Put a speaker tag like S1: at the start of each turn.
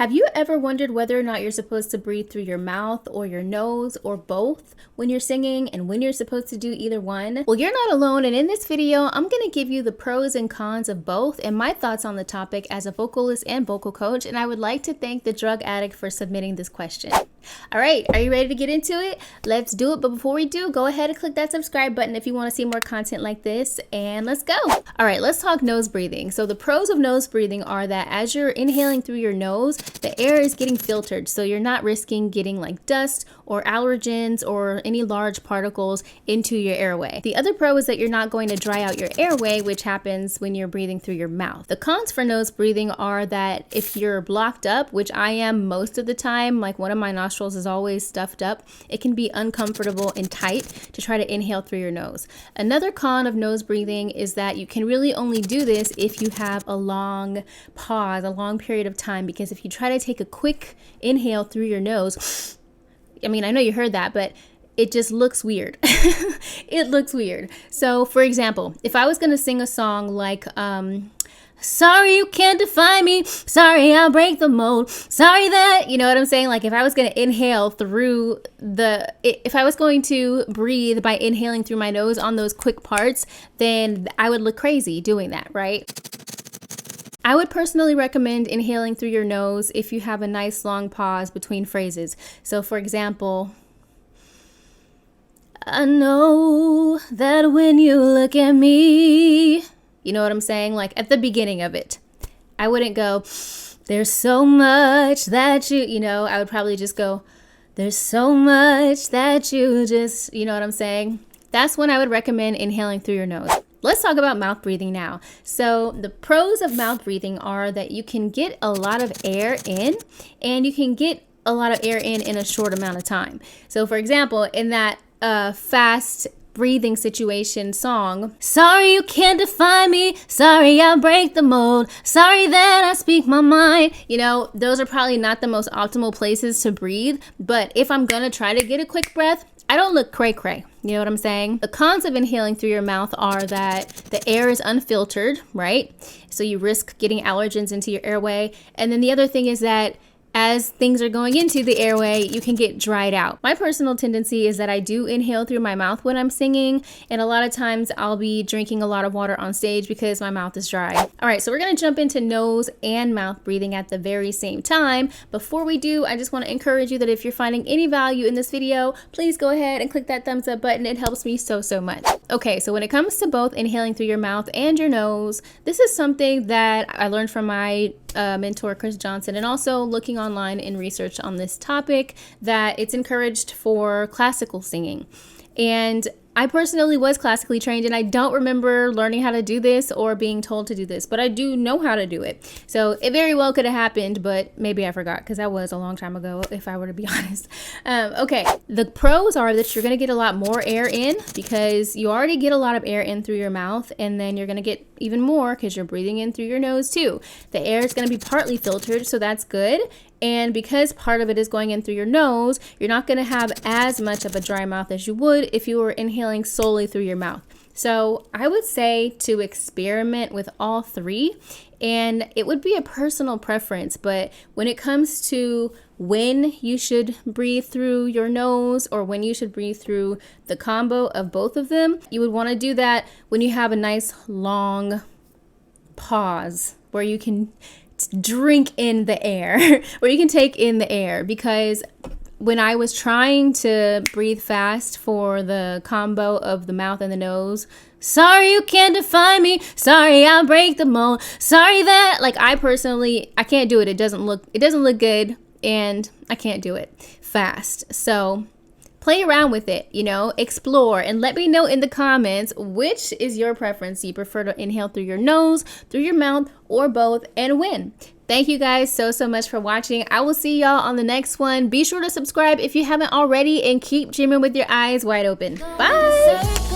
S1: Have you ever wondered whether or not you're supposed to breathe through your mouth or your nose or both when you're singing, and when you're supposed to do either one? Well, you're not alone, and in this video, I'm going to give you the pros and cons of both and my thoughts on the topic as a vocalist and vocal coach, and I would like to thank the drug addict for submitting this question. All right, are you ready to get into it? Let's do it, but before we do, go ahead and click that subscribe button if you want to see more content like this, and let's go. All right, let's talk nose breathing. So the pros of nose breathing are that as you're inhaling through your nose, the air is getting filtered, so you're not risking getting like dust or allergens or any large particles into your airway. The other pro is that you're not going to dry out your airway, which happens when you're breathing through your mouth. The cons for nose breathing are that if you're blocked up, which I am most of the time, like one of my nostrils is always stuffed up, it can be uncomfortable and tight to try to inhale through your nose. Another con of nose breathing is that you can really only do this if you have a long pause, a long period of time, because if you try to take a quick inhale through your nose, I mean, I know you heard that, but it just looks weird. It looks weird. So for example, if I was going to sing a song like, sorry you can't define me, sorry I'll break the mold, sorry that, you know what I'm saying? Like if I was going to inhale through if I was going to breathe by inhaling through my nose on those quick parts, then I would look crazy doing that, right? I would personally recommend inhaling through your nose if you have a nice long pause between phrases. So for example, I know that when you look at me, you know what I'm saying? Like at the beginning of it, I wouldn't go, there's so much that you know, I would probably just go, there's so much that you just, you know what I'm saying? That's when I would recommend inhaling through your nose. Let's talk about mouth breathing now. So the pros of mouth breathing are that you can get a lot of air in, and you can get a lot of air in a short amount of time. So for example, in that fast breathing situation song, sorry you can't define me, sorry I'll break the mold, sorry that I speak my mind, you know, those are probably not the most optimal places to breathe, but if I'm gonna try to get a quick breath, I don't look cray-cray, you know what I'm saying? The cons of inhaling through your mouth are that the air is unfiltered, right? So you risk getting allergens into your airway. And then the other thing is that as things are going into the airway, you can get dried out. My personal tendency is that I do inhale through my mouth when I'm singing, and a lot of times I'll be drinking a lot of water on stage because my mouth is dry. All right, so we're gonna jump into nose and mouth breathing at the very same time. Before we do, I just wanna encourage you that if you're finding any value in this video, please go ahead and click that thumbs up button. It helps me so much. Okay, so when it comes to both inhaling through your mouth and your nose, this is something that I learned from my mentor Chris Johnson, and also looking online in research on this topic, that it's encouraged for classical singing. And I personally was classically trained, and I don't remember learning how to do this or being told to do this, but I do know how to do it. So it very well could have happened, but maybe I forgot because that was a long time ago, if I were to be honest. Okay, the pros are that you're going to get a lot more air in because you already get a lot of air in through your mouth, and then you're going to get even more because you're breathing in through your nose too. The air is going to be partly filtered, so that's good. And because part of it is going in through your nose, you're not going to have as much of a dry mouth as you would if you were inhaling solely through your mouth. So I would say to experiment with all three, and it would be a personal preference, but when it comes to when you should breathe through your nose or when you should breathe through the combo of both of them, you would want to do that when you have a nice long pause where you can drink in the air, where you can take in the air. Because when I was trying to breathe fast for the combo of the mouth and the nose, sorry you can't define me, sorry I'll break the mold, sorry that, like I can't do it. It doesn't look good, and I can't do it fast. So play around with it, you know, explore, and let me know in the comments which is your preference. Do you prefer to inhale through your nose, through your mouth, or both, and when? Thank you guys so much for watching. I will see y'all on the next one. Be sure to subscribe if you haven't already, and keep dreaming with your eyes wide open. Bye!